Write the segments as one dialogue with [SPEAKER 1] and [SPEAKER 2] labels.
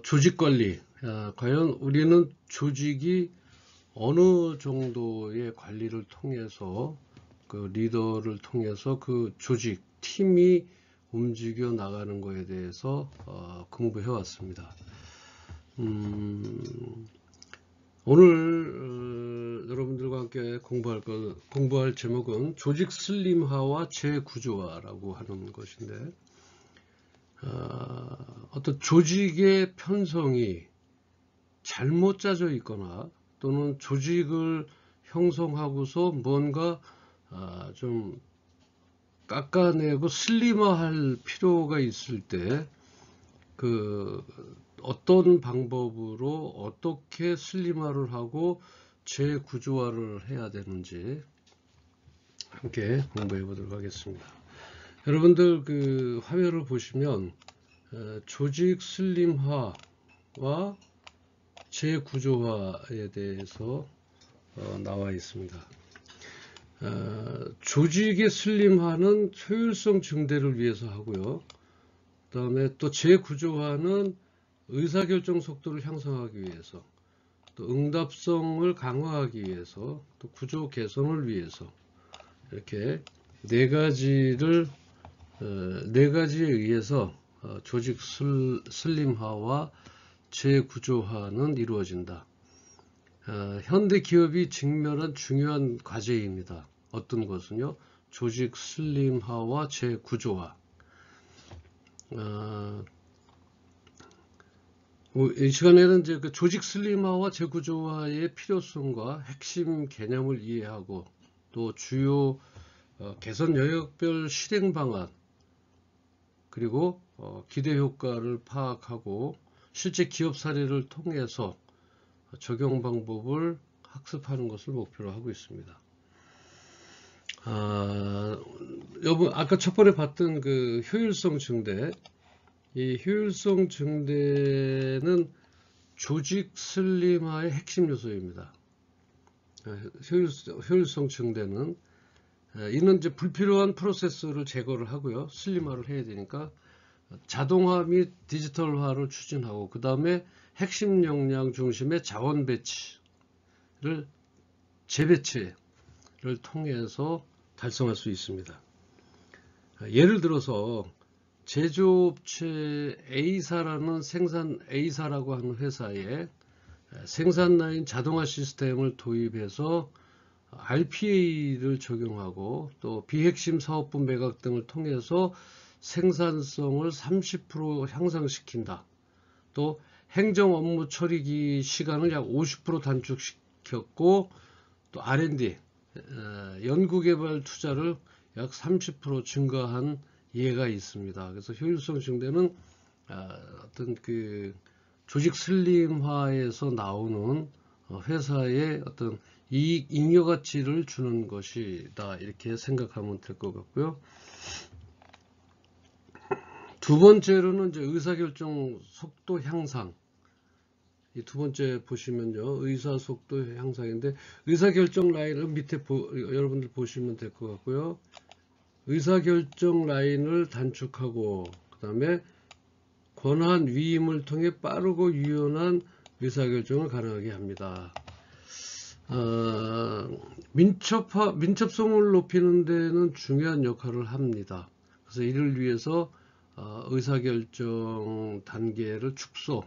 [SPEAKER 1] 조직 관리. 과연 우리는 조직이 어느 정도의 관리를 통해서 그 리더를 통해서 그 조직, 팀이 움직여 나가는 것에 대해서 공부해 왔습니다. 오늘 여러분들과 함께 공부할 제목은 조직 슬림화와 재구조화라고 하는 것인데, 어떤 조직의 편성이 잘못 짜져 있거나 또는 조직을 형성하고서 뭔가 좀 깎아내고 슬림화할 필요가 있을 때 그 어떤 방법으로 어떻게 슬림화를 하고 재구조화를 해야 되는지 함께 공부해 보도록 하겠습니다. 여러분들 그 화면을 보시면 조직 슬림화와 재구조화에 대해서 나와 있습니다. 조직의 슬림화는 효율성 증대를 위해서 하고요. 그 다음에 또 재구조화는 의사결정 속도를 향상하기 위해서, 또 응답성을 강화하기 위해서, 또 구조 개선을 위해서, 이렇게 네 가지에 의해서 조직 슬림화와 재구조화는 이루어진다. 현대 기업이 직면한 중요한 과제입니다. 어떤 것은요? 조직 슬림화와 재구조화. 이 시간에는 이제 그 조직 슬림화와 재구조화의 필요성과 핵심 개념을 이해하고, 또 주요 개선 영역별 실행 방안, 그리고 기대 효과를 파악하고 실제 기업 사례를 통해서 적용 방법을 학습하는 것을 목표로 하고 있습니다. 여러분 아까 첫 번에 봤던 그 효율성 증대, 이 효율성 증대는 조직 슬림화의 핵심 요소입니다. 효율성 증대는 이는 이제 불필요한 프로세스를 제거를 하고요, 슬림화를 해야 되니까 자동화 및 디지털화를 추진하고, 그 다음에 핵심 역량 중심의 자원 배치를 재배치를 통해서 달성할 수 있습니다. 예를 들어서 제조업체 A사라는 A사라고 하는 회사에 생산 라인 자동화 시스템을 도입해서 RPA를 적용하고, 또 비핵심 사업부 매각 등을 통해서 생산성을 30% 향상시킨다. 또 행정 업무 처리 시간을 약 50% 단축시켰고, 또 R&D 연구개발 투자를 약 30% 증가한 예가 있습니다. 그래서 효율성 증대는 어떤 그 조직 슬림화에서 나오는 회사의 어떤 이익 잉여 가치를 주는 것이다, 이렇게 생각하면 될 것 같고요. 두 번째로는 이제 의사결정 속도 향상. 이 두 번째 보시면요, 의사 속도 향상인데, 의사결정 라인을 밑에 여러분들 보시면 될 것 같고요. 의사결정 라인을 단축하고, 그 다음에 권한 위임을 통해 빠르고 유연한 의사결정을 가능하게 합니다. 민첩성을 높이는 데는 중요한 역할을 합니다. 그래서 이를 위해서 의사결정 단계를 축소,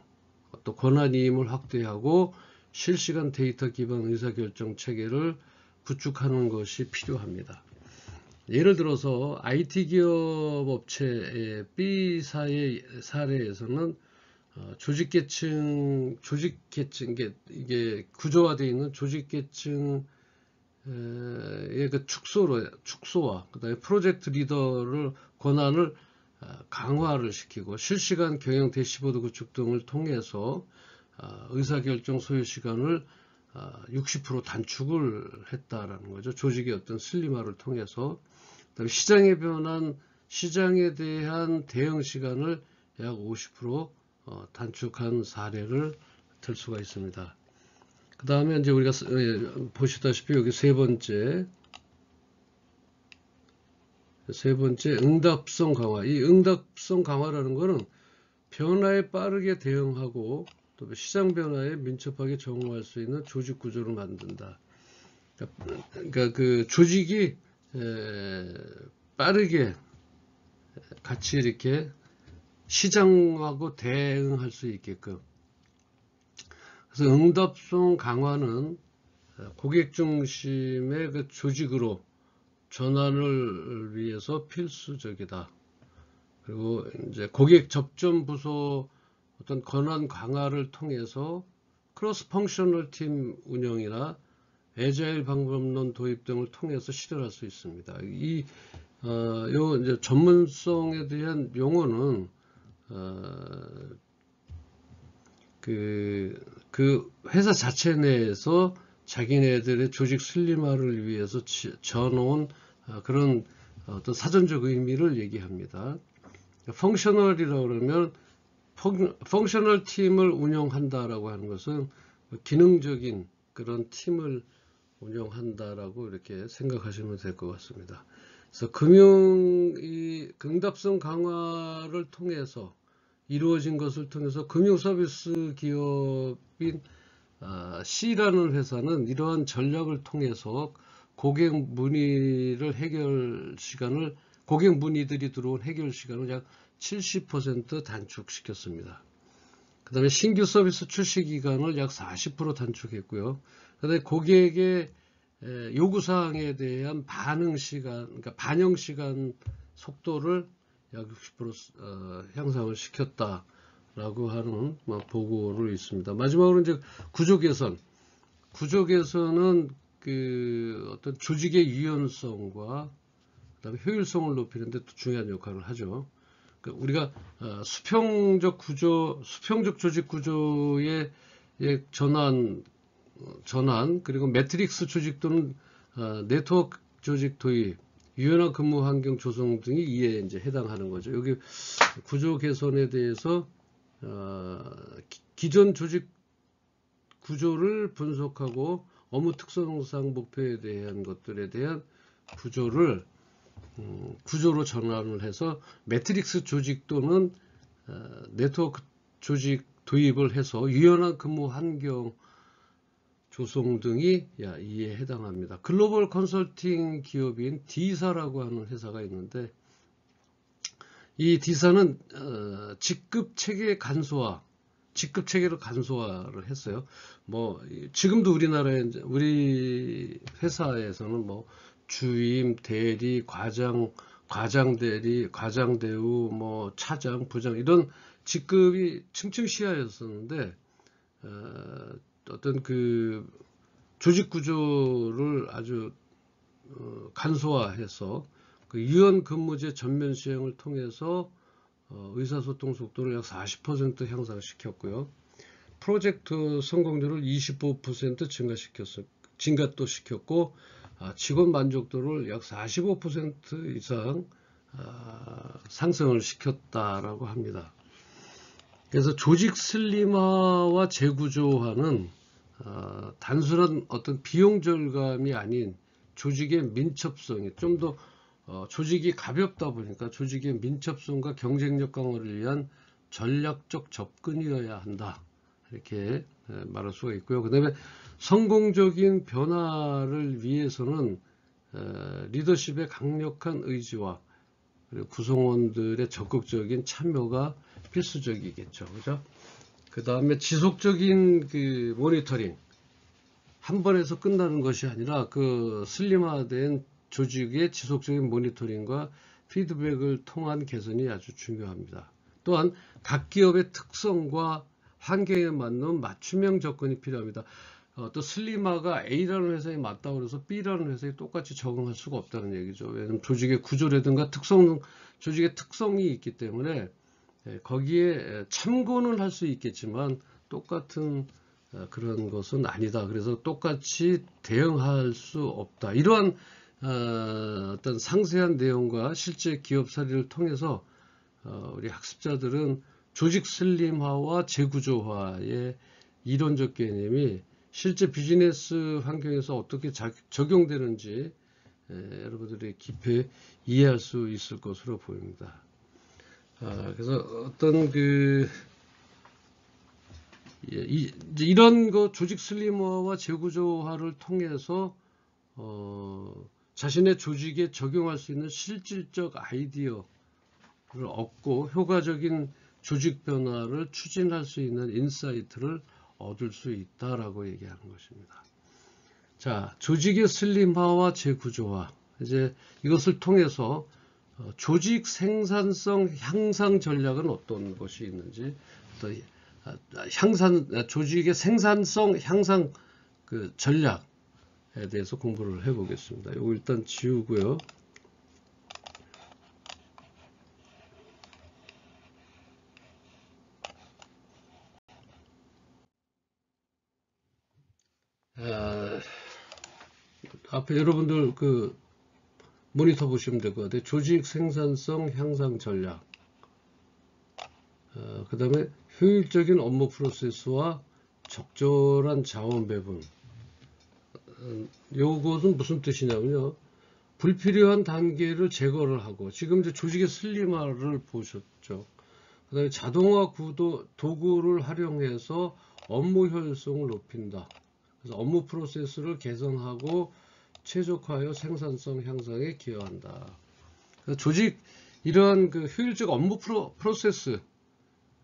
[SPEAKER 1] 또 권한위임을 확대하고 실시간 데이터 기반 의사결정 체계를 구축하는 것이 필요합니다. 예를 들어서 IT 기업 업체의 B사의 사례에서는 조직계층, 이게 구조화되어 있는 조직계층의 그 축소와, 그 다음에 프로젝트 리더를 권한을 강화를 시키고, 실시간 경영 대시보드 구축 등을 통해서 의사결정 소요 시간을 60% 단축을 했다라는 거죠. 조직의 어떤 슬림화를 통해서. 그다음에 시장에 대한 대응 시간을 약 50% 단축한 사례를 들 수가 있습니다. 그 다음에 이제 우리가 보시다시피 여기 세 번째 응답성 강화. 이 응답성 강화라는 거는 변화에 빠르게 대응하고 또 시장 변화에 민첩하게 적응할 수 있는 조직 구조를 만든다. 그러니까 그 조직이 빠르게 같이 이렇게 시장하고 대응할 수 있게끔. 그래서 응답성 강화는 고객 중심의 그 조직으로 전환을 위해서 필수적이다. 그리고 이제 고객 접점 부서 어떤 권한 강화를 통해서 크로스 펑셔널 팀 운영이나 애자일 방법론 도입 등을 통해서 실현할 수 있습니다. 요 이제 전문성에 대한 용어는 그 회사 자체 내에서 자기네들의 조직 슬림화를 위해서 져놓은 그런 어떤 사전적 의미를 얘기합니다. 펑셔널이라고 그러면 펑셔널 팀을 운영한다라고 하는 것은 기능적인 그런 팀을 운영한다라고 이렇게 생각하시면 될 것 같습니다. 그래서 응답성 강화를 통해서 이루어진 것을 통해서 금융 서비스 기업인 C라는 회사는 이러한 전략을 통해서 고객 문의들이 들어온 해결 시간을 약 70% 단축시켰습니다. 그 다음에 신규 서비스 출시 기간을 약 40% 단축했고요. 그 다음에 고객의 요구사항에 대한 반응 시간, 그러니까 반영 시간 속도를 약 60% 향상을 시켰다라고 하는 보고로 있습니다. 마지막으로 이제 구조 개선. 구조 개선은 그 어떤 조직의 유연성과 그다음에 효율성을 높이는데 또 중요한 역할을 하죠. 우리가 수평적 조직 구조의 전환 그리고 매트릭스 조직 또는 네트워크 조직 도입, 유연한 근무 환경 조성 등이 이에 이제 해당하는 거죠. 여기 구조 개선에 대해서 기존 조직 구조를 분석하고 업무 특성상 목표에 대한 것들에 대한 구조로 전환을 해서 매트릭스 조직 또는 네트워크 조직 도입을 해서 유연한 근무 환경 조성 등이 이에 해당합니다. 글로벌 컨설팅 기업인 D사라고 하는 회사가 있는데 이 D사는 직급 체계를 간소화를 했어요. 지금도 우리 회사에서는 주임, 대리, 과장 대리, 과장 대우, 차장, 부장 이런 직급이 층층 시하였었는데 어떤 그 조직 구조를 아주 간소화해서 그 유연 근무제 전면 시행을 통해서 의사소통 속도를 약 40% 향상시켰고요. 프로젝트 성공률을 25% 증가도 시켰고 직원 만족도를 약 45% 이상 상승을 시켰다라고 합니다. 그래서 조직 슬림화와 재구조화는 단순한 어떤 비용 절감이 아닌 조직의 민첩성이 좀 더 조직이 가볍다 보니까 조직의 민첩성과 경쟁력 강화를 위한 전략적 접근이어야 한다. 이렇게 말할 수가 있고요. 그 다음에 성공적인 변화를 위해서는 리더십의 강력한 의지와 그리고 구성원들의 적극적인 참여가 필수적이겠죠. 그죠? 그 다음에 지속적인 그 모니터링. 한 번에서 끝나는 것이 아니라 그 슬림화된 조직의 지속적인 모니터링과 피드백을 통한 개선이 아주 중요합니다. 또한 각 기업의 특성과 환경에 맞는 맞춤형 접근이 필요합니다. 또 슬림화가 A라는 회사에 맞다고 해서 B라는 회사에 똑같이 적응할 수가 없다는 얘기죠. 왜냐하면 조직의 구조라든가 조직의 특성이 있기 때문에 거기에 참고는 할 수 있겠지만 똑같은 그런 것은 아니다. 그래서 똑같이 대응할 수 없다. 이러한 어떤 상세한 내용과 실제 기업 사례를 통해서 우리 학습자들은 조직 슬림화와 재구조화의 이론적 개념이 실제 비즈니스 환경에서 어떻게 적용되는지 여러분들이 깊이 이해할 수 있을 것으로 보입니다. 그래서 어떤 이런 조직 슬림화와 재구조화를 통해서 자신의 조직에 적용할 수 있는 실질적 아이디어를 얻고 효과적인 조직 변화를 추진할 수 있는 인사이트를 얻을 수 있다라고 얘기하는 것입니다. 자, 조직의 슬림화와 재구조화. 이제 이것을 통해서 조직 생산성 향상 전략은 어떤 것이 있는지, 또 조직의 생산성 향상 전략에 대해서 공부를 해보겠습니다. 이거 일단 지우고요. 앞에 여러분들 모니터 보시면 될 것 같아요. 조직 생산성 향상 전략. 그 다음에 효율적인 업무 프로세스와 적절한 자원 배분. 요것은 무슨 뜻이냐면요. 불필요한 단계를 제거를 하고, 지금 이제 조직의 슬림화를 보셨죠. 그 다음에 자동화 도구를 활용해서 업무 효율성을 높인다. 그래서 업무 프로세스를 개선하고 최적화하여 생산성 향상에 기여한다. 조직 이러한 효율적 업무 프로세스,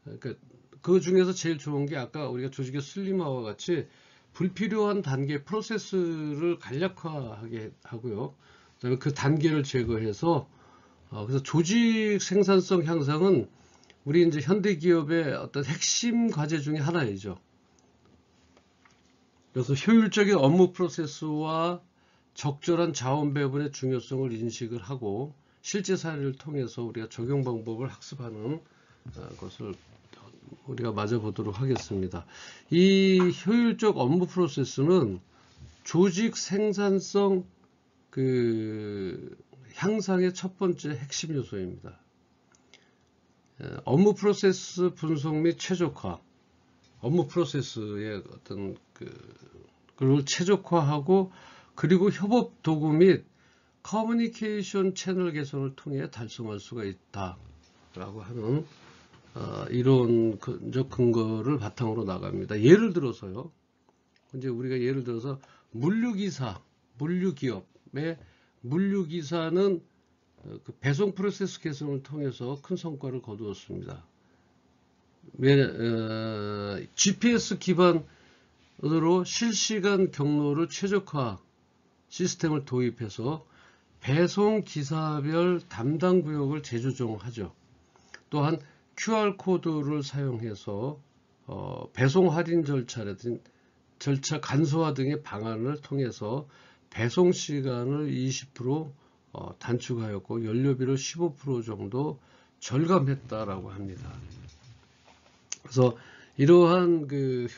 [SPEAKER 1] 그러니까 그 중에서 제일 좋은 게 아까 우리가 조직의 슬림화와 같이 불필요한 단계 프로세스를 간략화하게 하고요. 그다음에 그 단계를 제거해서 그래서 조직 생산성 향상은 우리 이제 현대 기업의 어떤 핵심 과제 중에 하나이죠. 그래서 효율적인 업무 프로세스와 적절한 자원 배분의 중요성을 인식을 하고 실제 사례를 통해서 우리가 적용 방법을 학습하는 것을 우리가 맞아 보도록 하겠습니다. 이 효율적 업무 프로세스는 조직 생산성 향상의 첫 번째 핵심 요소입니다. 업무 프로세스 분석 및 최적화, 업무 프로세스의 어떤 그걸 최적화하고 그리고 협업 도구 및 커뮤니케이션 채널 개선을 통해 달성할 수가 있다라고 하는 이론적 근거를 바탕으로 나갑니다. 예를 들어서요. 이제 우리가 예를 들어서 물류기업의 물류기사는 배송 프로세스 개선을 통해서 큰 성과를 거두었습니다. GPS 기반으로 실시간 경로를 최적화 시스템을 도입해서 배송 기사별 담당 구역을 재조정하죠. 또한 QR코드를 사용해서 배송 할인 절차라든지 절차 간소화 등의 방안을 통해서 배송 시간을 20% 단축하였고 연료비를 15% 정도 절감했다라고 합니다. 그래서 이러한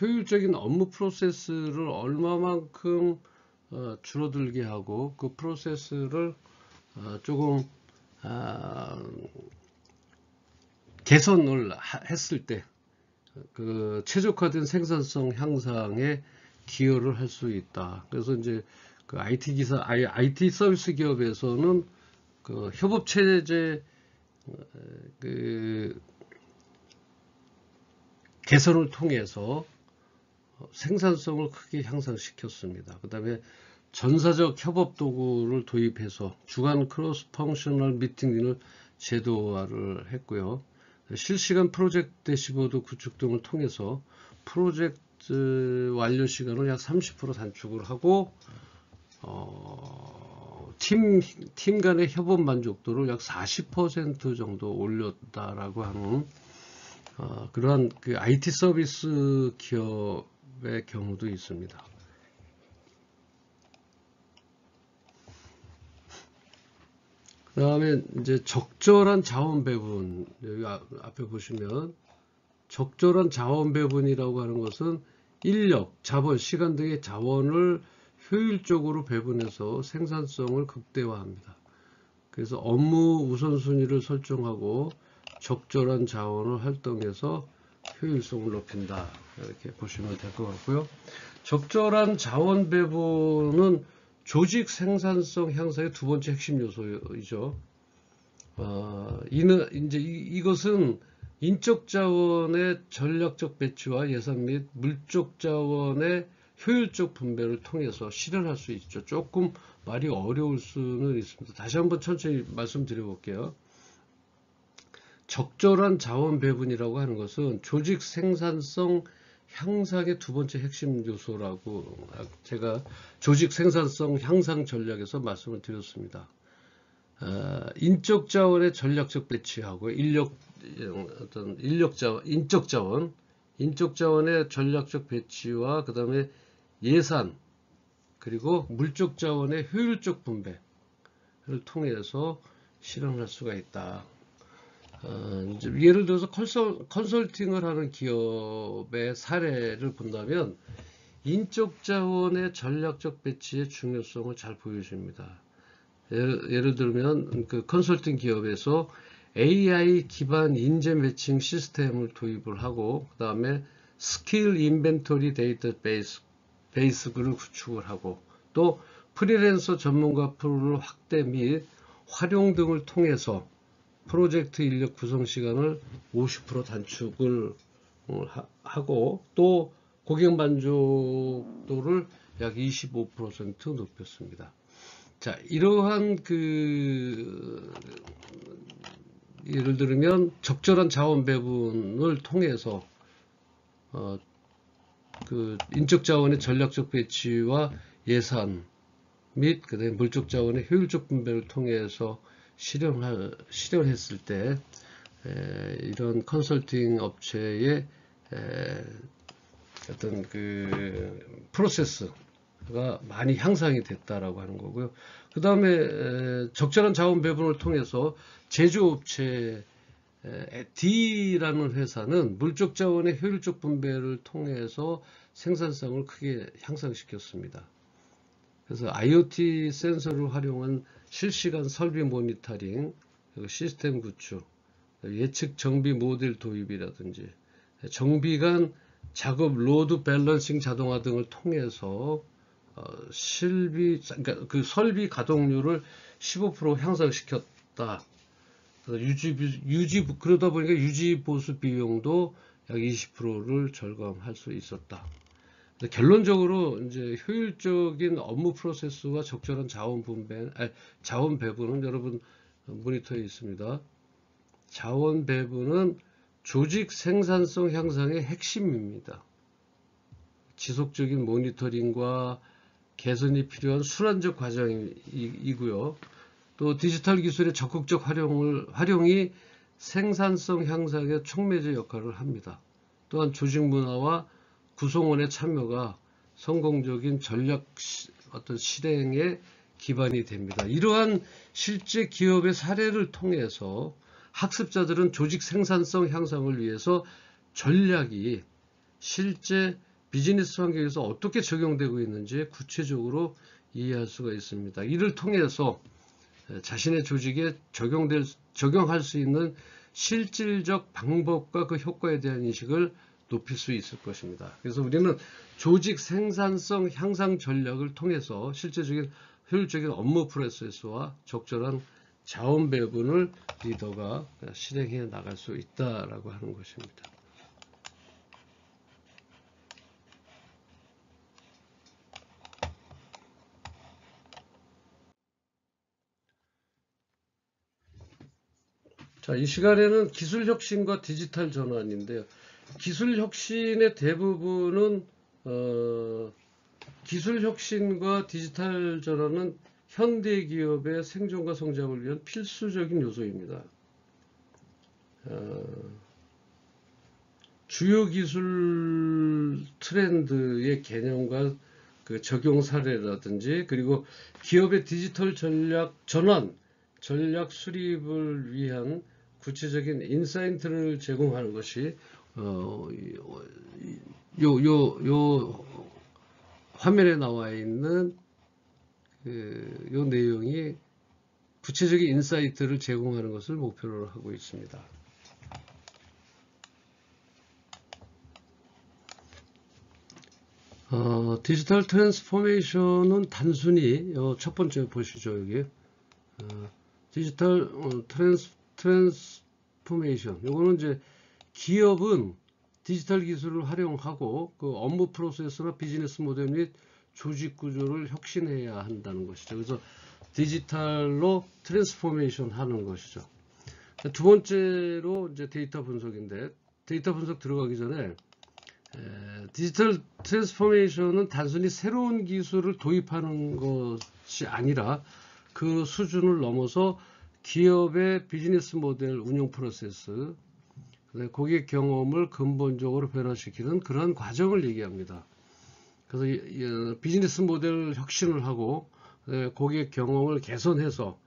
[SPEAKER 1] 효율적인 업무 프로세스를 얼마만큼 줄어들게 하고 그 프로세스를 조금 개선을 했을 때 최적화된 생산성 향상에 기여를 할 수 있다. 그래서 이제 IT 서비스 기업에서는 협업 체제 개선을 통해서 생산성을 크게 향상시켰습니다. 그 다음에 전사적 협업 도구를 도입해서 주간 크로스 펑셔널 미팅 등을 제도화를 했고요. 실시간 프로젝트 대시보드 구축 등을 통해서 프로젝트 완료 시간을 약 30% 단축을 하고 팀 간의 협업 만족도를 약 40% 정도 올렸다라고 하는 그러한 IT 서비스 기업의 경우도 있습니다. 그 다음에 이제 적절한 자원 배분, 여기 앞에 보시면 적절한 자원 배분이라고 하는 것은 인력, 자본, 시간 등의 자원을 효율적으로 배분해서 생산성을 극대화합니다. 그래서 업무 우선순위를 설정하고 적절한 자원을 활동해서 효율성을 높인다. 이렇게 보시면 될 것 같고요. 적절한 자원 배분은 조직 생산성 향상의 두 번째 핵심 요소이죠. 이것은 인적 자원의 전략적 배치와 예산 및 물적 자원의 효율적 분배를 통해서 실현할 수 있죠. 조금 말이 어려울 수는 있습니다. 다시 한번 천천히 말씀드려 볼게요. 적절한 자원 배분이라고 하는 것은 조직 생산성 향상의 두 번째 핵심 요소라고 제가 조직 생산성 향상 전략에서 말씀을 드렸습니다. 인적 자원의 전략적 배치하고 인적 자원의 전략적 배치와 그 다음에 예산 그리고 물적 자원의 효율적 분배를 통해서 실현할 수가 있다. 예를 들어서 컨설팅을 하는 기업의 사례를 본다면 인적 자원의 전략적 배치의 중요성을 잘 보여줍니다. 예를 들면 그 컨설팅 기업에서 AI 기반 인재 매칭 시스템을 도입을 하고 그 다음에 스킬 인벤토리 데이터베이스를 구축을 하고 또 프리랜서 전문가 풀을 확대 및 활용 등을 통해서 프로젝트 인력 구성 시간을 50% 단축을 하고 또 고객 만족도를 약 25% 높였습니다. 자, 이러한 예를 들면 적절한 자원 배분을 통해서 인적 자원의 전략적 배치와 예산 및 그다음에 물적 자원의 효율적 분배를 통해서 실현했을 때 이런 컨설팅 업체의 어떤 프로세스가 많이 향상이 됐다라고 하는 거고요. 그 다음에 적절한 자원 배분을 통해서 제조업체 D라는 회사는 물적 자원의 효율적 분배를 통해서 생산성을 크게 향상시켰습니다. 그래서 IoT 센서를 활용한 실시간 설비 모니터링, 시스템 구축, 예측 정비 모델 도입이라든지 정비 간 작업 로드 밸런싱 자동화 등을 통해서 그러니까 그 설비 가동률을 15% 향상시켰다. 그러다 보니까 유지 보수 비용도 약 20%를 절감할 수 있었다. 결론적으로 이제 효율적인 업무 프로세스와 적절한 자원 배분은 여러분 모니터에 있습니다. 자원 배분은 조직 생산성 향상의 핵심입니다. 지속적인 모니터링과 개선이 필요한 수란적 과정이고요. 또 디지털 기술의 적극적 활용이 생산성 향상의 촉매제 역할을 합니다. 또한 조직 문화와 구성원의 참여가 성공적인 전략 실행의 기반이 됩니다. 이러한 실제 기업의 사례를 통해서 학습자들은 조직 생산성 향상을 위해서 전략이 실제 비즈니스 환경에서 어떻게 적용되고 있는지 구체적으로 이해할 수가 있습니다. 이를 통해서 자신의 조직에 적용할 수 있는 실질적 방법과 그 효과에 대한 인식을 높일 수 있을 것입니다. 그래서 우리는 조직 생산성 향상 전략을 통해서 실제적인 효율적인 업무 프로세스와 적절한 자원 배분을 리더가 실행해 나갈 수 있다라고 하는 것입니다. 자, 이 시간에는 기술 혁신과 디지털 전환인데요. 기술 혁신의 대부분은 기술 혁신과 디지털 전환은 현대 기업의 생존과 성장을 위한 필수적인 요소입니다. 주요 기술 트렌드의 개념과 그 적용 사례라든지 그리고 기업의 디지털 전환 전략 수립을 위한 구체적인 인사이트를 제공하는 것이 요 화면에 나와 있는 요 내용이 구체적인 인사이트를 제공하는 것을 목표로 하고 있습니다. 디지털 트랜스포메이션은 단순히 첫 번째 보시죠. 여기 디지털 트랜스포메이션. 요거는 이제 기업은 디지털 기술을 활용하고 그 업무 프로세스나 비즈니스 모델 및 조직 구조를 혁신해야 한다는 것이죠. 그래서 디지털로 트랜스포메이션 하는 것이죠. 두 번째로 이제 데이터 분석인데, 데이터 분석 들어가기 전에 디지털 트랜스포메이션은 단순히 새로운 기술을 도입하는 것이 아니라 그 수준을 넘어서 기업의 비즈니스 모델 운영 프로세스, 고객 경험을 근본적으로 변화시키는 그런 과정을 얘기합니다. 그래서 비즈니스 모델 혁신을 하고 고객 경험을 개선해서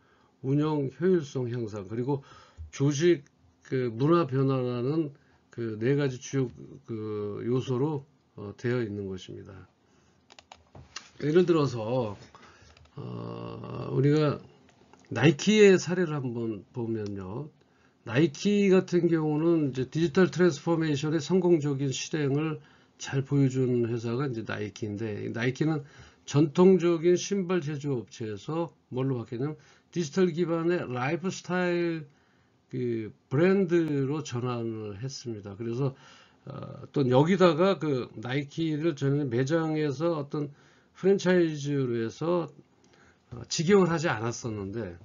[SPEAKER 1] 운영 효율성 향상, 그리고 조직 문화 변화라는 그 네 가지 주요 그 요소로 되어 있는 것입니다. 예를 들어서 우리가 나이키의 사례를 한번 보면요, 나이키 같은 경우는 이제 디지털 트랜스포메이션의 성공적인 실행을 잘 보여준 회사가 이제 나이키인데, 나이키는 전통적인 신발 제조업체에서 뭘로 바뀌냐면 디지털 기반의 라이프 스타일 그 브랜드로 전환을 했습니다. 그래서 또 여기다가 그 나이키를 저는 매장에서 어떤 프랜차이즈로 해서 직영을 하지 않았었는데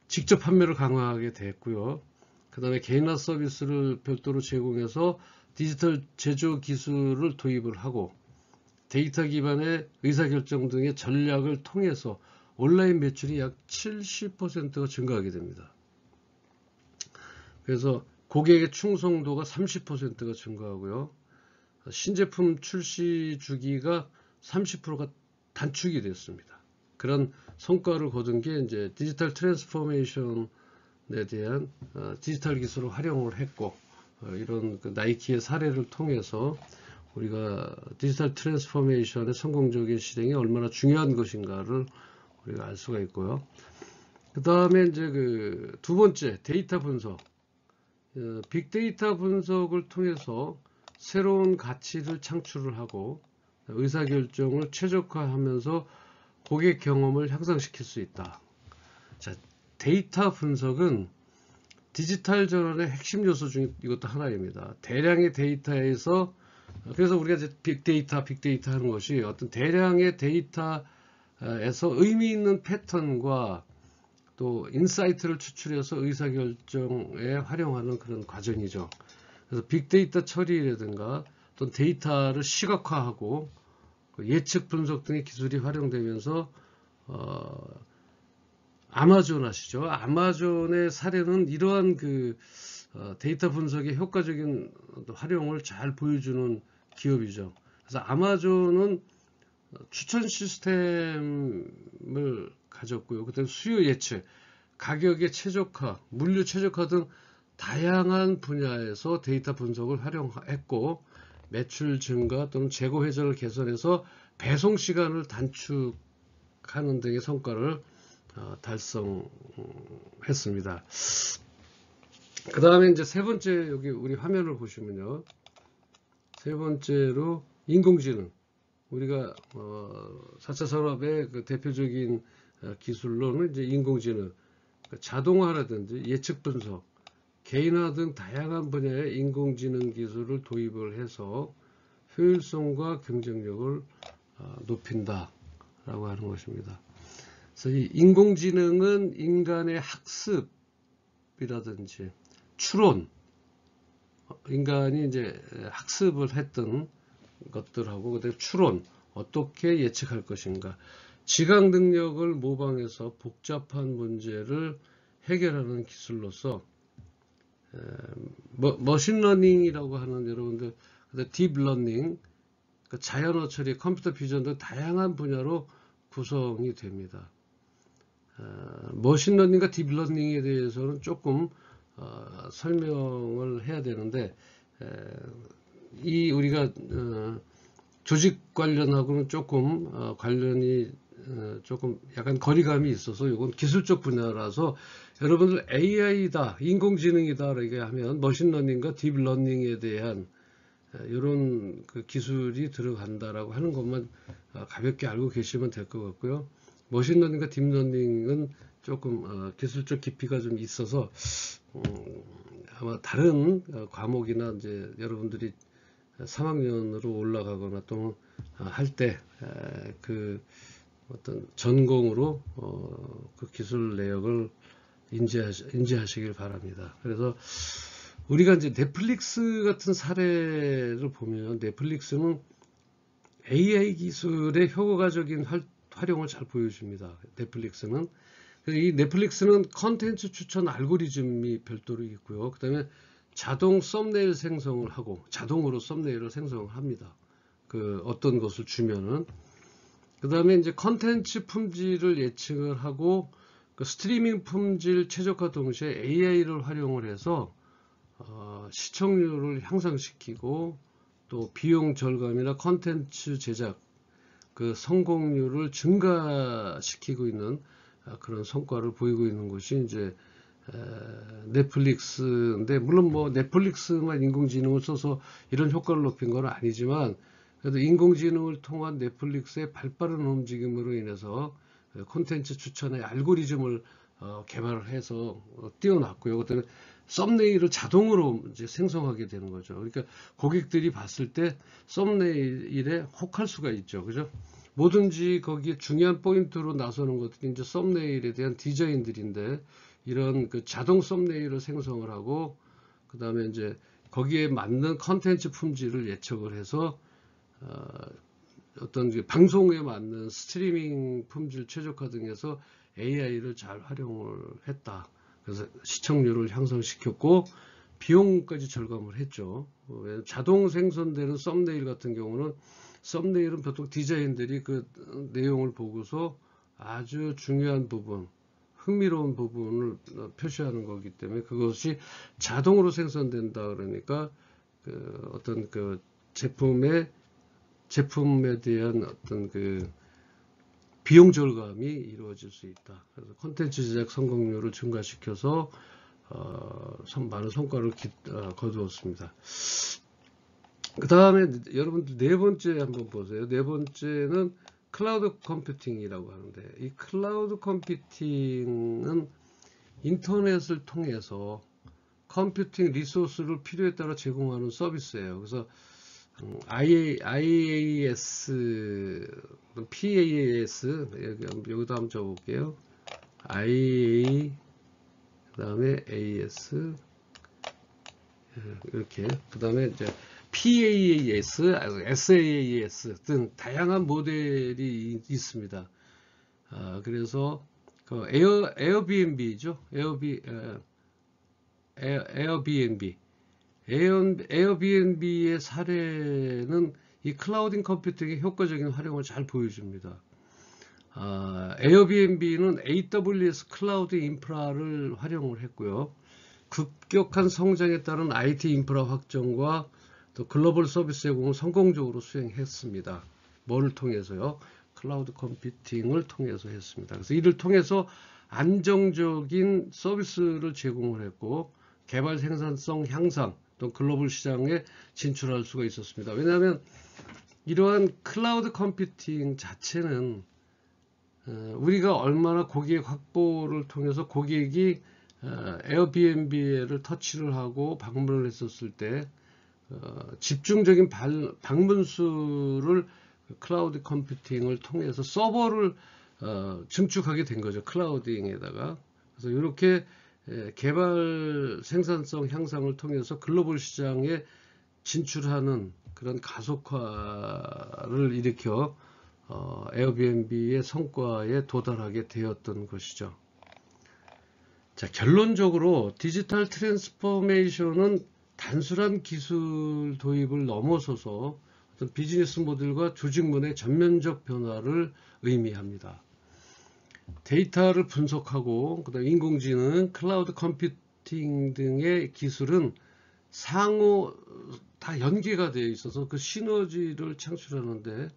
[SPEAKER 1] 직접 판매를 강화하게 됐고요. 그 다음에 개인화 서비스를 별도로 제공해서 디지털 제조 기술을 도입을 하고 데이터 기반의 의사결정 등의 전략을 통해서 온라인 매출이 약 70%가 증가하게 됩니다. 그래서 고객의 충성도가 30%가 증가하고요. 신제품 출시 주기가 30%가 단축이 됐습니다. 그런 성과를 거둔 게 이제 디지털 트랜스포메이션에 대한 디지털 기술을 활용을 했고, 이런 그 나이키의 사례를 통해서 우리가 디지털 트랜스포메이션의 성공적인 실행이 얼마나 중요한 것인가를 우리가 알 수가 있고요. 그 다음에 이제 그 두 번째 데이터 분석, 빅데이터 분석을 통해서 새로운 가치를 창출을 하고 의사결정을 최적화하면서 고객 경험을 향상시킬 수 있다. 자, 데이터 분석은 디지털 전환의 핵심 요소 중 이것도 하나입니다. 대량의 데이터에서, 그래서 우리가 이제 빅데이터 하는 것이 어떤 대량의 데이터에서 의미 있는 패턴과 또 인사이트를 추출해서 의사결정에 활용하는 그런 과정이죠. 그래서 빅데이터 처리라든가 또 데이터를 시각화하고 예측 분석 등의 기술이 활용되면서 아마존 아시죠? 아마존의 사례는 이러한 그 데이터 분석의 효과적인 활용을 잘 보여주는 기업이죠. 그래서 아마존은 추천 시스템을 가졌고요. 그다음에 수요 예측, 가격의 최적화, 물류 최적화 등 다양한 분야에서 데이터 분석을 활용했고, 매출 증가 또는 재고 회전을 개선해서 배송 시간을 단축하는 등의 성과를 달성했습니다. 그 다음에 이제 세 번째, 여기 우리 화면을 보시면요, 세 번째로 인공지능. 우리가 4차 산업의 그 대표적인 기술로는 이제 인공지능, 자동화라든지 예측 분석, 개인화 등 다양한 분야의 인공지능 기술을 도입을 해서 효율성과 경쟁력을 높인다라고 하는 것입니다. 그래서 이 인공지능은 인간의 학습이라든지 추론, 인간이 이제 학습을 했던 것들하고 그다음에 추론, 어떻게 예측할 것인가, 지각 능력을 모방해서 복잡한 문제를 해결하는 기술로서 머신러닝이라고 하는, 여러분들 딥러닝, 자연어 처리, 컴퓨터 비전 등 다양한 분야로 구성이 됩니다. 머신러닝과 딥러닝에 대해서는 조금 설명을 해야 되는데, 이 우리가 조직 관련하고는 조금 관련이 조금 약간 거리감이 있어서 이건 기술적 분야라서 여러분들 AI다, 인공지능이다 이렇게 하면 머신러닝과 딥러닝에 대한 이런 그 기술이 들어간다라고 하는 것만 가볍게 알고 계시면 될 것 같고요. 머신러닝과 딥러닝은 조금 기술적 깊이가 좀 있어서 아마 다른 과목이나 이제 여러분들이 3학년으로 올라가거나 또는 할 때 그 어떤 전공으로 그 기술 내역을 인지하시길 바랍니다. 그래서 우리가 이제 넷플릭스 같은 사례를 보면 넷플릭스는 AI 기술의 효과적인 활용을 잘 보여줍니다. 넷플릭스는. 이 넷플릭스는 컨텐츠 추천 알고리즘이 별도로 있고요. 그 다음에 자동 썸네일 생성을 하고 자동으로 썸네일을 생성을 합니다. 그 어떤 것을 주면은. 그 다음에 이제 컨텐츠 품질을 예측을 하고 그 스트리밍 품질 최적화 동시에 AI를 활용을 해서 시청률을 향상시키고 또 비용 절감이나 컨텐츠 제작 그 성공률을 증가시키고 있는 그런 성과를 보이고 있는 것이 이제 넷플릭스인데, 물론 뭐 넷플릭스만 인공지능을 써서 이런 효과를 높인 건 아니지만 그래도 인공지능을 통한 넷플릭스의 발빠른 움직임으로 인해서 콘텐츠 추천의 알고리즘을 개발을 해서 띄워놨고요. 그다음에 썸네일을 자동으로 이제 생성하게 되는 거죠. 그러니까 고객들이 봤을 때 썸네일에 혹할 수가 있죠. 그죠? 뭐든지 거기에 중요한 포인트로 나서는 것들이 이제 썸네일에 대한 디자인들인데, 이런 그 자동 썸네일을 생성을 하고 그 다음에 이제 거기에 맞는 컨텐츠 품질을 예측을 해서 어떤 방송에 맞는 스트리밍 품질 최적화 등에서 AI를 잘 활용을 했다. 그래서 시청률을 향상시켰고 비용까지 절감을 했죠. 자동 생성되는 썸네일 같은 경우는 썸네일은 보통 디자인들이 그 내용을 보고서 아주 중요한 부분, 흥미로운 부분을 표시하는 거기 때문에 그것이 자동으로 생성된다. 그러니까 그 어떤 그 제품에 대한 어떤 그 비용 절감이 이루어질 수 있다. 그래서 콘텐츠 제작 성공률을 증가시켜서 많은 성과를 거두었습니다. 그 다음에 여러분들 네 번째 한번 보세요. 네 번째는 클라우드 컴퓨팅이라고 하는데, 이 클라우드 컴퓨팅은 인터넷을 통해서 컴퓨팅 리소스를 필요에 따라 제공하는 서비스예요. 그래서 IaaS, PaaS, 여기도 한번 적어볼게요. IA, 그 다음에 AS, 이렇게, 그 다음에 이제 PaaS, SaaS 등 다양한 모델이 있습니다. 그래서 그 에어비앤비죠. 에어비앤비의 사례는 이 클라우드 컴퓨팅의 효과적인 활용을 잘 보여줍니다. 에어비앤비는 AWS 클라우드 인프라를 활용을 했고요. 급격한 성장에 따른 IT 인프라 확정과 또 글로벌 서비스 제공을 성공적으로 수행했습니다. 뭐를 통해서요? 클라우드 컴퓨팅을 통해서 했습니다. 그래서 이를 통해서 안정적인 서비스를 제공을 했고 개발 생산성 향상, 또 글로벌 시장에 진출할 수가 있었습니다. 왜냐하면 이러한 클라우드 컴퓨팅 자체는 우리가 얼마나 고객 확보를 통해서 고객이 에어비앤비를 터치를 하고 방문을 했었을 때 집중적인 방문 수를 클라우드 컴퓨팅을 통해서 서버를 증축하게 된 거죠. 클라우딩에다가. 그래서 이렇게 개발 생산성 향상을 통해서 글로벌 시장에 진출하는 그런 가속화를 일으켜 에어비앤비의 성과에 도달하게 되었던 것이죠. 자, 결론적으로 디지털 트랜스포메이션은 단순한 기술 도입을 넘어서서 어떤 비즈니스 모델과 조직문의 전면적 변화를 의미합니다. 데이터를 분석하고 그다음에 인공지능, 클라우드 컴퓨팅 등의 기술은 상호 다 연계가 되어 있어서 그 시너지를 창출하는데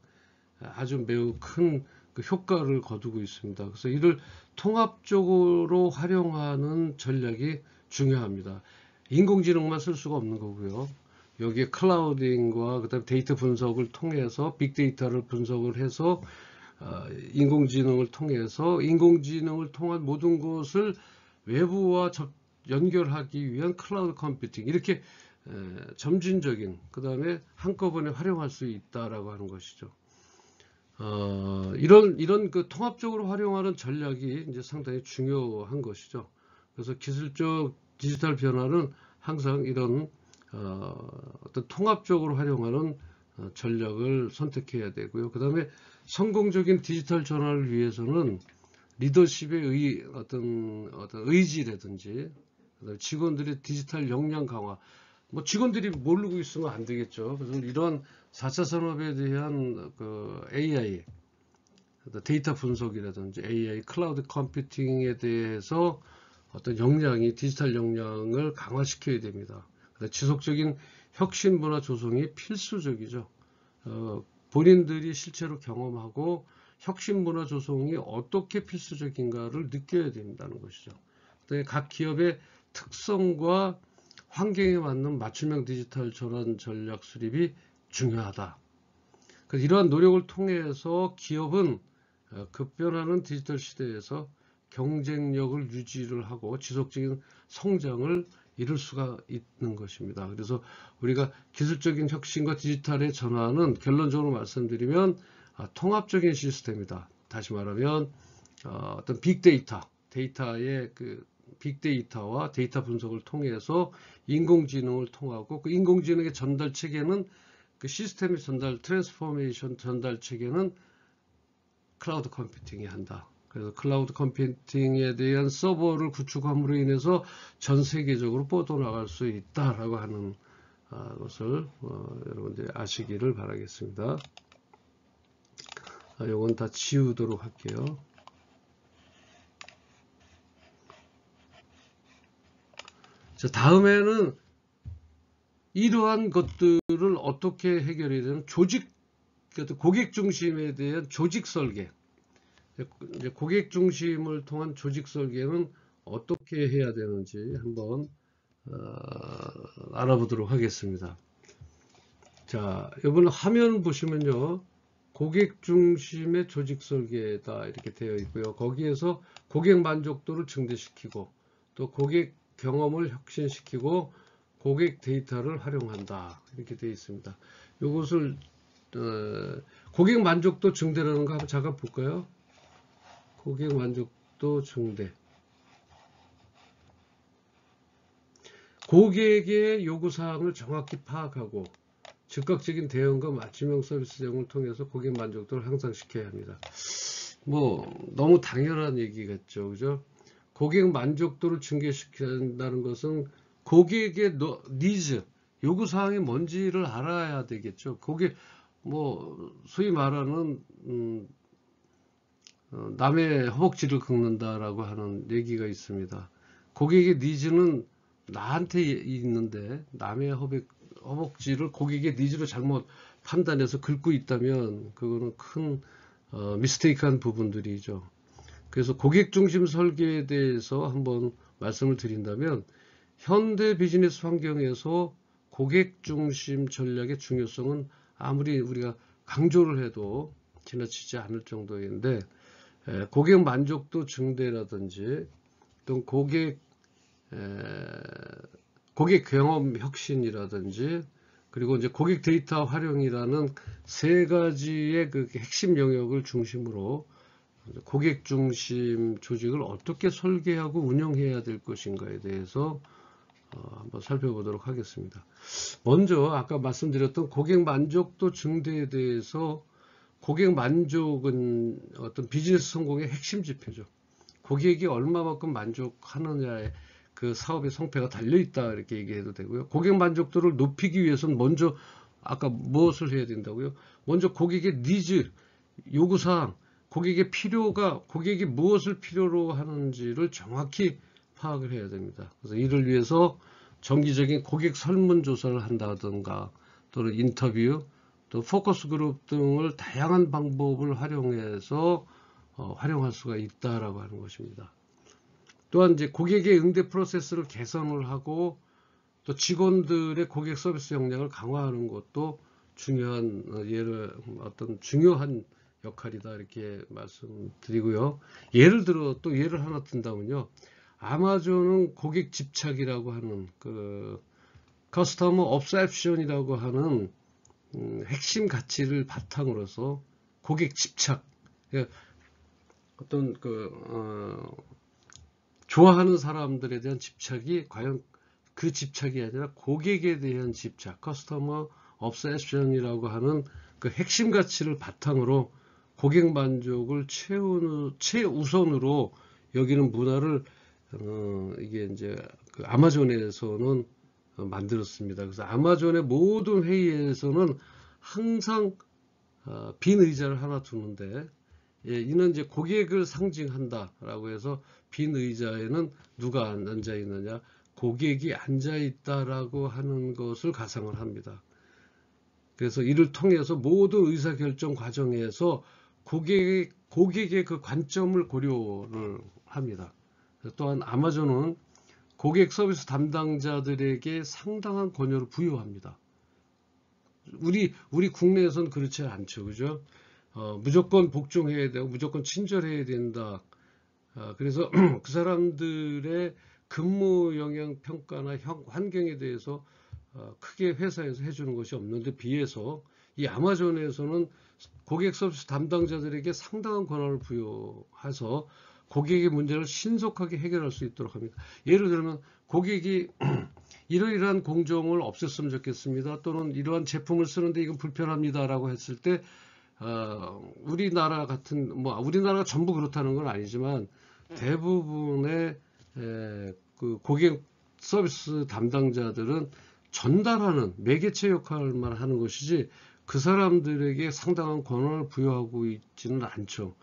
[SPEAKER 1] 아주 매우 큰 그 효과를 거두고 있습니다. 그래서 이를 통합적으로 활용하는 전략이 중요합니다. 인공지능만 쓸 수가 없는 거고요. 여기에 클라우딩과 그다음 데이터 분석을 통해서 빅데이터를 분석을 해서 인공지능을 통해서 인공지능을 통한 모든 것을 외부와 연결하기 위한 클라우드 컴퓨팅, 이렇게 점진적인, 그 다음에 한꺼번에 활용할 수 있다라고 하는 것이죠. 이런 그 통합적으로 활용하는 전략이 이제 상당히 중요한 것이죠. 그래서 기술적 디지털 변화는 항상 이런 어떤 통합적으로 활용하는 전략을 선택해야 되고요. 그 다음에 성공적인 디지털 전환을 위해서는 리더십의 어떤 의지라든지, 직원들의 디지털 역량 강화, 뭐 직원들이 모르고 있으면 안 되겠죠. 그래서 이런 4차 산업에 대한 그 AI, 데이터 분석이라든지 AI, 클라우드 컴퓨팅에 대해서 어떤 디지털 역량을 강화시켜야 됩니다. 지속적인 혁신 문화 조성이 필수적이죠. 본인들이 실제로 경험하고 혁신 문화 조성이 어떻게 필수적인가를 느껴야 된다는 것이죠. 각 기업의 특성과 환경에 맞는 맞춤형 디지털 전환 전략 수립이 중요하다. 그래서 이러한 노력을 통해서 기업은 급변하는 디지털 시대에서 경쟁력을 유지를 하고 지속적인 성장을 이룰 수가 있는 것입니다. 그래서 우리가 기술적인 혁신과 디지털의 전환은 결론적으로 말씀드리면 통합적인 시스템이다. 다시 말하면 어떤 데이터의 그 빅데이터와 데이터 분석을 통해서 인공지능을 통하고, 그 인공지능의 전달 체계는 그 시스템의 트랜스포메이션 전달 체계는 클라우드 컴퓨팅이 한다. 그래서 클라우드 컴퓨팅에 대한 서버를 구축함으로 인해서 전 세계적으로 뻗어나갈 수 있다라고 하는 것을 여러분들이 아시기를 바라겠습니다. 이건 다 지우도록 할게요. 자, 다음에는 이러한 것들을 어떻게 해결해야 되는 고객 중심에 대한 조직 설계, 이제 고객 중심을 통한 조직 설계는 어떻게 해야 되는지 한번 알아보도록 하겠습니다. 자, 이번 화면 보시면요, 고객 중심의 조직 설계다 이렇게 되어 있고요. 거기에서 고객 만족도를 증대시키고 또 고객 경험을 혁신시키고 고객 데이터를 활용한다 이렇게 되어 있습니다. 이것을 고객 만족도 증대라는 거 한번 잠깐 볼까요? 고객 만족도 증대. 고객의 요구사항을 정확히 파악하고 즉각적인 대응과 맞춤형 서비스 제공을 통해서 고객 만족도를 향상시켜야 합니다. 뭐 너무 당연한 얘기 같죠, 그죠? 고객 만족도를 증대시킨다는 것은 고객의 니즈, 요구사항이 뭔지를 알아야 되겠죠. 고객, 뭐 소위 말하는 남의 허벅지를 긁는다라고 하는 얘기가 있습니다. 고객의 니즈는 나한테 있는데 남의 허벅지를 고객의 니즈로 잘못 판단해서 긁고 있다면 그거는 큰 미스테이크한 부분들이죠. 그래서 고객 중심 설계에 대해서 한번 말씀을 드린다면, 현대 비즈니스 환경에서 고객 중심 전략의 중요성은 아무리 우리가 강조를 해도 지나치지 않을 정도인데, 고객 만족도 증대라든지 또 고객 경험 혁신이라든지, 그리고 이제 고객 데이터 활용이라는 세 가지의 그 핵심 영역을 중심으로 고객 중심 조직을 어떻게 설계하고 운영해야 될 것인가에 대해서 한번 살펴보도록 하겠습니다. 먼저 아까 말씀드렸던 고객 만족도 증대에 대해서, 고객 만족은 어떤 비즈니스 성공의 핵심 지표죠. 고객이 얼마만큼 만족하느냐에 그 사업의 성패가 달려있다 이렇게 얘기해도 되고요. 고객 만족도를 높이기 위해서는 먼저 아까 무엇을 해야 된다고요? 먼저 고객의 니즈, 요구사항, 고객의 필요가, 고객이 무엇을 필요로 하는지를 정확히 파악을 해야 됩니다. 그래서 이를 위해서 정기적인 고객 설문조사를 한다든가, 또는 인터뷰, 또 포커스 그룹 등을 다양한 방법을 활용해서 활용할 수가 있다라고 하는 것입니다. 또한 이제 고객의 응대 프로세스를 개선을 하고 또 직원들의 고객 서비스 역량을 강화하는 것도 중요한 중요한 역할이다 이렇게 말씀드리고요. 예를 들어 또 예를 하나 든다면요. 아마존은 고객 집착이라고 하는 그 커스터머 업셉션이라고 하는 핵심 가치를 바탕으로서 고객 집착, 그러니까 어떤 좋아하는 사람들에 대한 집착이 과연 그 집착이 아니라 고객에 대한 집착, 커스터머 업세션이라고 하는 그 핵심 가치를 바탕으로 고객 만족을 최우선으로 여기는 문화를 이게 이제 그 아마존에서는 만들었습니다. 그래서 아마존의 모든 회의에서는 항상 빈 의자를 하나 두는데, 이는 이제 고객을 상징한다라고 해서 빈 의자에는 누가 앉아 있느냐, 고객이 앉아 있다라고 하는 것을 가상을 합니다. 그래서 이를 통해서 모든 의사결정 과정에서 고객의 그 관점을 고려를 합니다. 또한 아마존은 고객 서비스 담당자들에게 상당한 권유를 부여합니다. 우리 국내에서는 그렇지 않죠, 그죠? 무조건 복종해야 되고 무조건 친절해야 된다. 그래서 그 사람들의 근무 영향 평가나 환경에 대해서 크게 회사에서 해주는 것이 없는데 비해서 이 아마존에서는 고객 서비스 담당자들에게 상당한 권한을 부여해서 고객의 문제를 신속하게 해결할 수 있도록 합니다. 예를 들면 고객이 이러이러한 공정을 없앴으면 좋겠습니다. 또는 이러한 제품을 쓰는데 이건 불편합니다. 라고 했을 때 우리나라 같은 우리나라가 전부 그렇다는 건 아니지만 대부분의 그 고객 서비스 담당자들은 전달하는 매개체 역할만 하는 것이지 그 사람들에게 상당한 권한을 부여하고 있지는 않죠.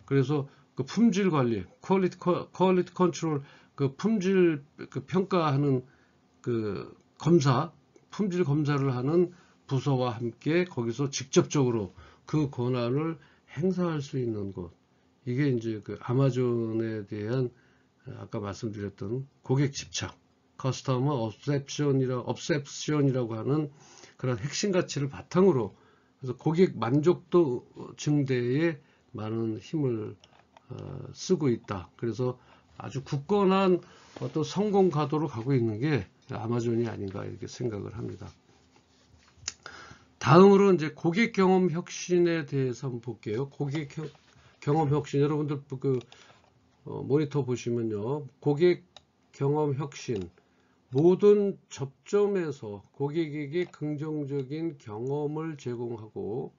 [SPEAKER 1] 그래서 그 품질 관리, 퀄리티 컨트롤, 그 품질 평가하는 그 품질 검사를 하는 부서와 함께 거기서 직접적으로 그 권한을 행사할 수 있는 곳. 이게 이제 그 아마존에 대한 아까 말씀드렸던 고객 집착, 커스터머 업셉션이라고 하는 그런 핵심 가치를 바탕으로 그래서 고객 만족도 증대에 많은 힘을 쓰고 있다. 그래서 아주 굳건한 어떤 성공 가도로 가고 있는 게 아마존이 아닌가 이렇게 생각을 합니다. 다음으로 이제 고객 경험 혁신에 대해서 한번 볼게요. 고객 경험 혁신, 여러분들 그 모니터 보시면요. 고객 경험 혁신, 모든 접점에서 고객에게 긍정적인 경험을 제공하고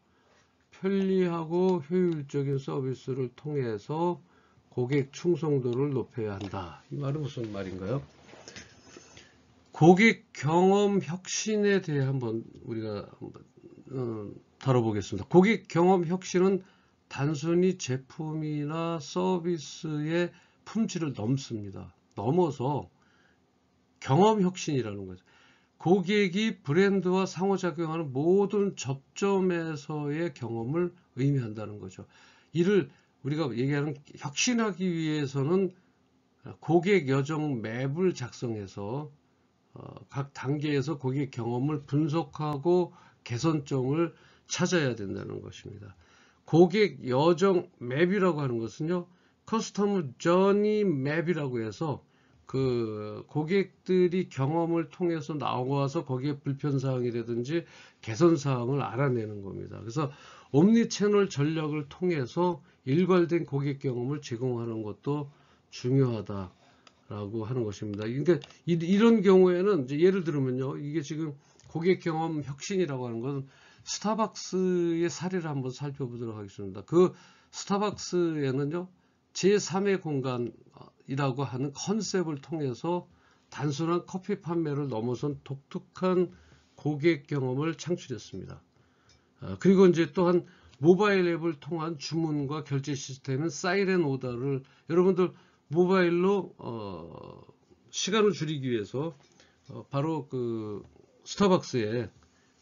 [SPEAKER 1] 편리하고 효율적인 서비스를 통해서 고객 충성도를 높여야 한다. 이 말은 무슨 말인가요? 고객 경험 혁신에 대해 한번 우리가 다뤄보겠습니다. 고객 경험 혁신은 단순히 제품이나 서비스의 품질을 넘습니다. 넘어서 경험 혁신이라는 거죠. 고객이 브랜드와 상호작용하는 모든 접점에서의 경험을 의미한다는 거죠. 이를 우리가 얘기하는 혁신하기 위해서는 고객 여정 맵을 작성해서 각 단계에서 고객 경험을 분석하고 개선점을 찾아야 된다는 것입니다. 고객 여정 맵이라고 하는 것은요, 커스터머 저니 맵이라고 해서 그 고객들이 경험을 통해서 나와서 거기에 불편사항이라든지 개선사항을 알아내는 겁니다. 그래서 옴니 채널 전략을 통해서 일괄된 고객 경험을 제공하는 것도 중요하다라고 하는 것입니다. 그러니까 이런 경우에는 이제 예를 들면요, 이게 지금 고객 경험 혁신이라고 하는 것은 스타벅스의 사례를 한번 살펴보도록 하겠습니다. 그 스타벅스에는요, 제3의 공간이라고 하는 컨셉을 통해서 단순한 커피 판매를 넘어선 독특한 고객 경험을 창출했습니다. 그리고 이제 또한 모바일 앱을 통한 주문과 결제 시스템은 사이렌 오더를 여러분들 모바일로 시간을 줄이기 위해서 바로 그 스타벅스의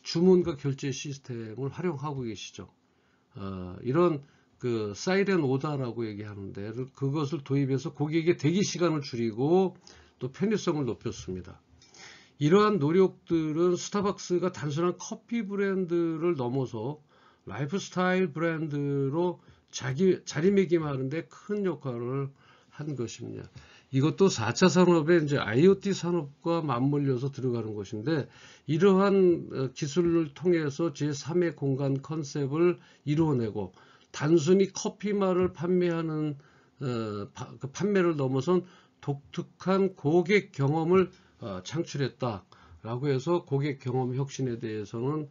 [SPEAKER 1] 주문과 결제 시스템을 활용하고 계시죠. 이런 그 사이렌 오더라고 얘기하는데 그것을 도입해서 고객의 대기 시간을 줄이고 또 편의성을 높였습니다. 이러한 노력들은 스타벅스가 단순한 커피 브랜드를 넘어서 라이프스타일 브랜드로 자리매김하는데 큰 역할을 한 것입니다. 이것도 4차 산업의 이제 IoT 산업과 맞물려서 들어가는 것인데, 이러한 기술을 통해서 제3의 공간 컨셉을 이루어내고, 단순히 커피말을 판매하는 그 판매를 넘어선 독특한 고객 경험을 창출했다라고 해서 고객 경험 혁신에 대해서는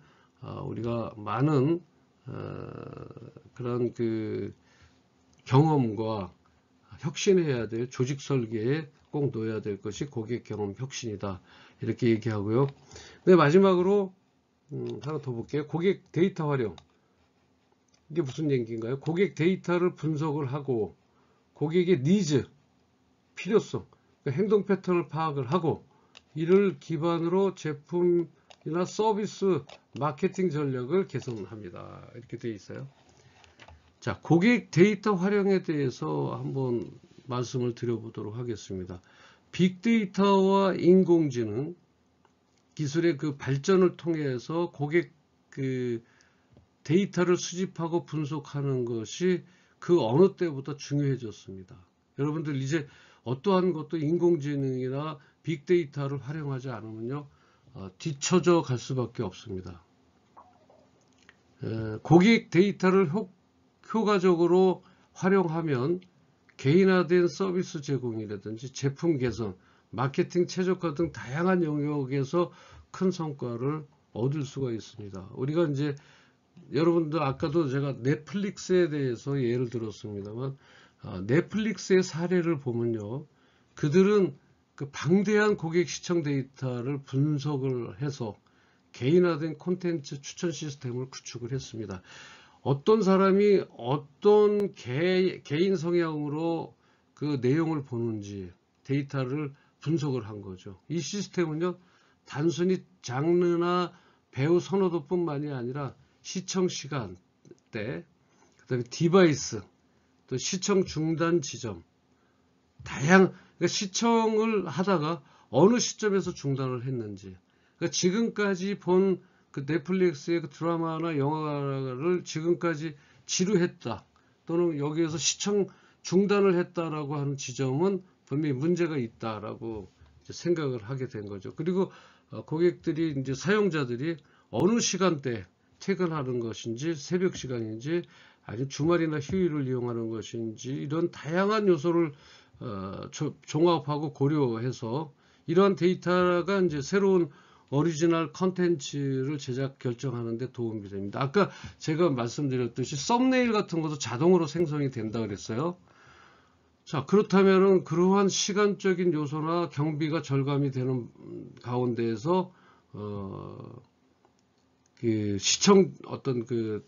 [SPEAKER 1] 우리가 많은 그런 그 경험과 혁신해야 될 조직 설계에 꼭 넣어야 될 것이 고객 경험 혁신이다, 이렇게 얘기하고요. 네, 마지막으로 하나 더 볼게요. 고객 데이터 활용. 이게 무슨 얘기인가요? 고객 데이터를 분석을 하고 고객의 니즈, 필요성, 그러니까 행동 패턴을 파악을 하고, 이를 기반으로 제품이나 서비스 마케팅 전략을 개선합니다. 이렇게 되어 있어요. 자, 고객 데이터 활용에 대해서 한번 말씀을 드려보도록 하겠습니다. 빅데이터와 인공지능 기술의 그 발전을 통해서 고객 그 데이터를 수집하고 분석하는 것이 그 어느 때보다 중요해졌습니다. 여러분들 이제 어떠한 것도 인공지능이나 빅데이터를 활용하지 않으면요, 뒤처져 갈 수밖에 없습니다. 고객 데이터를 효과적으로 활용하면 개인화된 서비스 제공이라든지 제품 개선, 마케팅 최적화 등 다양한 영역에서 큰 성과를 얻을 수가 있습니다. 우리가 이제 여러분들 아까도 제가 넷플릭스에 대해서 예를 들었습니다만, 넷플릭스의 사례를 보면요, 그들은 그 방대한 고객 시청 데이터를 분석을 해서 개인화된 콘텐츠 추천 시스템을 구축을 했습니다. 어떤 사람이 어떤 개인 성향으로 그 내용을 보는지 데이터를 분석을 한 거죠. 이 시스템은요, 단순히 장르나 배우 선호도뿐만이 아니라 시청 시간대, 그다음에 디바이스, 또 시청 중단 지점, 그러니까 시청을 하다가 어느 시점에서 중단을 했는지, 그러니까 지금까지 본 그 넷플릭스의 그 드라마나 영화를 지금까지 지루했다, 또는 여기에서 시청 중단을 했다라고 하는 지점은 분명히 문제가 있다라고 생각을 하게 된 거죠. 그리고 고객들이 이제 사용자들이 어느 시간대 퇴근하는 것인지, 새벽 시간인지, 아니면 주말이나 휴일을 이용하는 것인지, 이런 다양한 요소를 종합하고 고려해서 이러한 데이터가 이제 새로운 오리지널 컨텐츠를 제작 결정하는 데 도움이 됩니다. 아까 제가 말씀드렸듯이 썸네일 같은 것도 자동으로 생성이 된다 그랬어요. 자, 그렇다면은 그러한 시간적인 요소나 경비가 절감이 되는 가운데에서 그 시청 어떤 그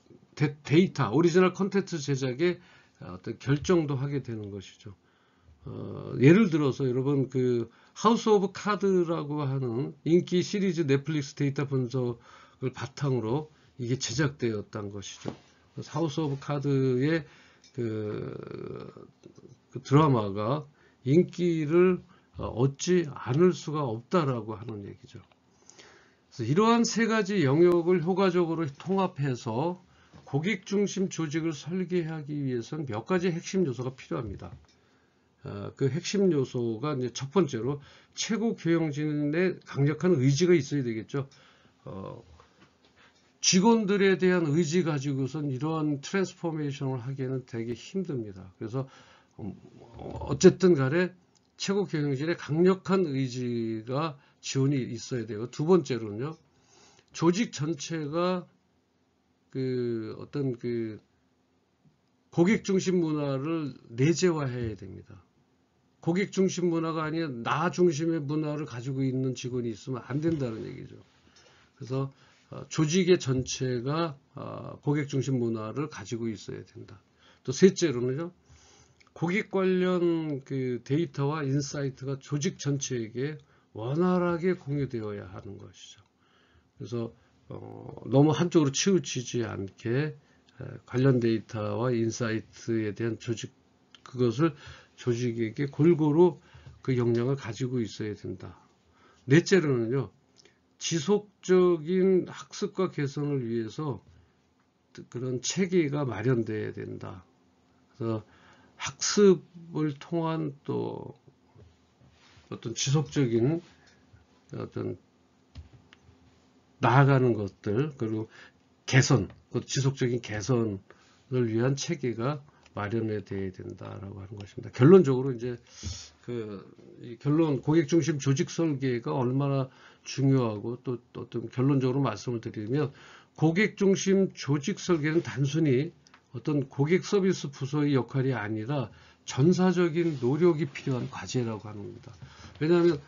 [SPEAKER 1] 데이터, 오리지널 컨텐츠 제작에 어떤 결정도 하게 되는 것이죠. 예를 들어서 여러분 그 하우스 오브 카드라고 하는 인기 시리즈 넷플릭스 데이터 분석을 바탕으로 이게 제작되었던 것이죠. 하우스 오브 카드의 그 드라마가 인기를 얻지 않을 수가 없다라고 하는 얘기죠. 그래서 이러한 세 가지 영역을 효과적으로 통합해서 고객 중심 조직을 설계하기 위해서는 몇 가지 핵심 요소가 필요합니다. 그 핵심 요소가 이제 첫 번째로 최고 경영진의 강력한 의지가 있어야 되겠죠. 직원들에 대한 의지 가지고선 이러한 트랜스포메이션을 하기에는 되게 힘듭니다. 그래서 어쨌든 간에 최고 경영진의 강력한 의지가 지원이 있어야 되고, 두 번째로는요, 조직 전체가 그 어떤 그 고객 중심 문화를 내재화해야 됩니다. 고객 중심 문화가 아니라 나 중심의 문화를 가지고 있는 직원이 있으면 안 된다는 얘기죠. 그래서 조직의 전체가 고객 중심 문화를 가지고 있어야 된다. 또 셋째로는요, 고객 관련 그 데이터와 인사이트가 조직 전체에게 원활하게 공유되어야 하는 것이죠. 그래서 너무 한쪽으로 치우치지 않게 관련 데이터와 인사이트에 대한 그것을 조직에게 골고루 그 역량을 가지고 있어야 된다. 넷째로는요, 지속적인 학습과 개선을 위해서 그런 체계가 마련돼야 된다. 그래서 학습을 통한 또 어떤 지속적인 어떤 나아가는 것들, 그리고 개선, 그 지속적인 개선을 위한 체계가 마련돼야 된다라고 하는 것입니다. 결론적으로 이제 이 결론 고객 중심 조직 설계가 얼마나 중요하고 또 어떤 결론적으로 말씀을 드리면 고객 중심 조직 설계는 단순히 어떤 고객 서비스 부서의 역할이 아니라 전사적인 노력이 필요한 과제라고 하는 겁니다. 왜냐하면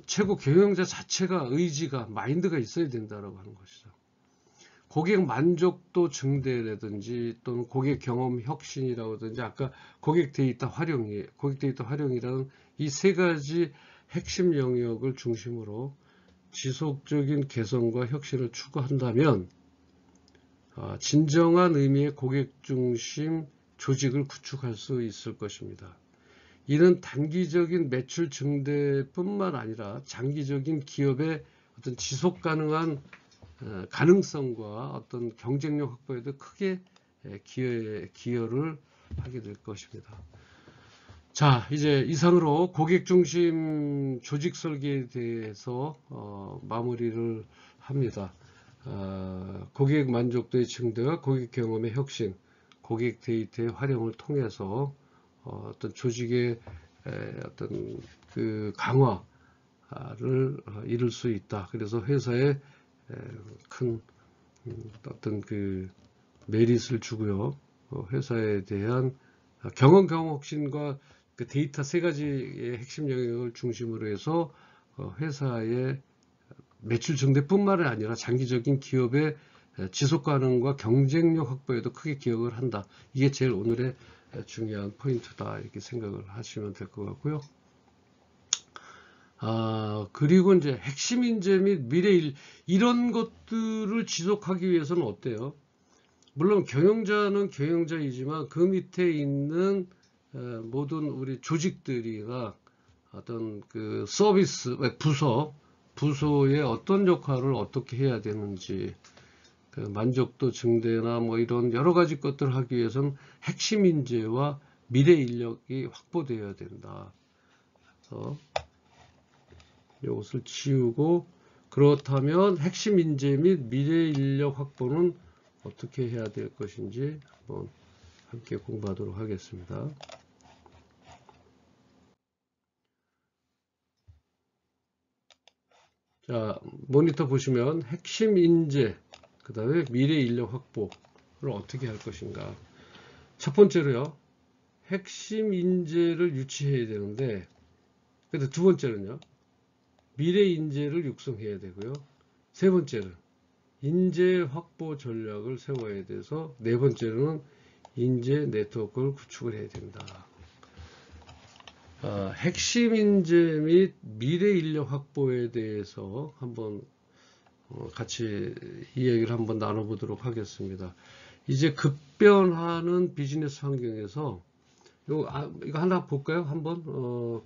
[SPEAKER 1] 최고 경영자 자체가 의지가 마인드가 있어야 된다라고 하는 것이죠. 고객 만족도 증대라든지 또는 고객 경험 혁신이라든지 아까 고객 데이터 활용이라는 이 세 가지 핵심 영역을 중심으로 지속적인 개선과 혁신을 추구한다면 진정한 의미의 고객 중심 조직을 구축할 수 있을 것입니다. 이는 단기적인 매출 증대뿐만 아니라 장기적인 기업의 어떤 지속 가능한 가능성과 어떤 경쟁력 확보에도 크게 기여를 하게 될 것입니다. 자, 이제 이상으로 고객 중심 조직 설계에 대해서 마무리를 합니다. 고객 만족도의 증대와 고객 경험의 혁신, 고객 데이터의 활용을 통해서 어떤 조직의 어떤 그 강화를 이룰 수 있다. 그래서 회사에 큰 어떤 그 메릿을 주고요. 회사에 대한 경험 혁신과 그 데이터 세 가지의 핵심 영역을 중심으로 해서 회사의 매출 증대뿐만 아니라 장기적인 기업의 지속 가능과 경쟁력 확보에도 크게 기여를 한다. 이게 제일 오늘의 중요한 포인트다. 이렇게 생각을 하시면 될 것 같고요. 그리고 이제 핵심 인재 및 미래 일, 이런 것들을 지속하기 위해서는 어때요? 물론 경영자는 경영자이지만 그 밑에 있는 모든 우리 조직들이나 어떤 그 서비스 부서의 어떤 역할을 어떻게 해야 되는지, 그 만족도 증대나 뭐 이런 여러 가지 것들을 하기 위해서는 핵심 인재와 미래 인력이 확보되어야 된다. 그래서 이것을 지우고, 그렇다면 핵심 인재 및 미래 인력 확보는 어떻게 해야 될 것인지 한번 함께 공부하도록 하겠습니다. 자, 모니터 보시면 핵심 인재, 그 다음에 미래 인력 확보를 어떻게 할 것인가. 첫 번째로요, 핵심 인재를 유치해야 되는데, 근데 두 번째는요, 미래 인재를 육성해야 되고요. 세 번째는 인재 확보 전략을 세워야 돼서, 네 번째로는 인재 네트워크를 구축을 해야 된다. 핵심 인재 및 미래 인력 확보에 대해서 한번 같이 이 얘기를 한번 나눠보도록 하겠습니다. 이제 급변하는 비즈니스 환경에서 이거 하나 볼까요? 한번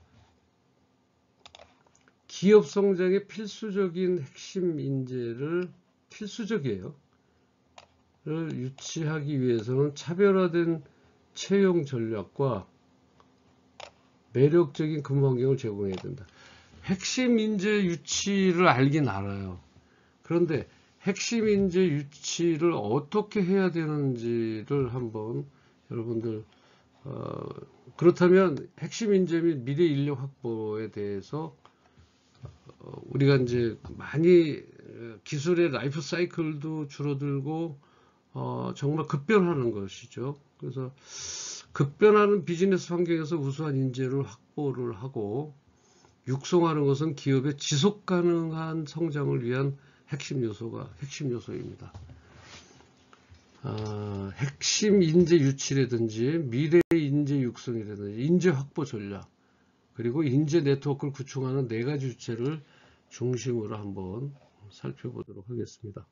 [SPEAKER 1] 기업 성장의 필수적인 핵심 인재를 필수적이에요. 를 유치하기 위해서는 차별화된 채용 전략과 매력적인 근무 환경을 제공해야 된다. 핵심 인재 유치를 알긴 알아요. 그런데 핵심 인재 유치를 어떻게 해야 되는지를 한번 여러분들 그렇다면 핵심 인재 및 미래 인력 확보에 대해서 우리가 이제 많이 기술의 라이프 사이클도 줄어들고 정말 급변하는 것이죠. 그래서 급변하는 비즈니스 환경에서 우수한 인재를 확보를 하고 육성하는 것은 기업의 지속 가능한 성장을 위한 핵심 요소입니다. 핵심 인재 유치라든지 미래 인재 육성이라든지 인재 확보 전략, 그리고 인재 네트워크를 구축하는 네 가지 주체를 중심으로 한번 살펴보도록 하겠습니다.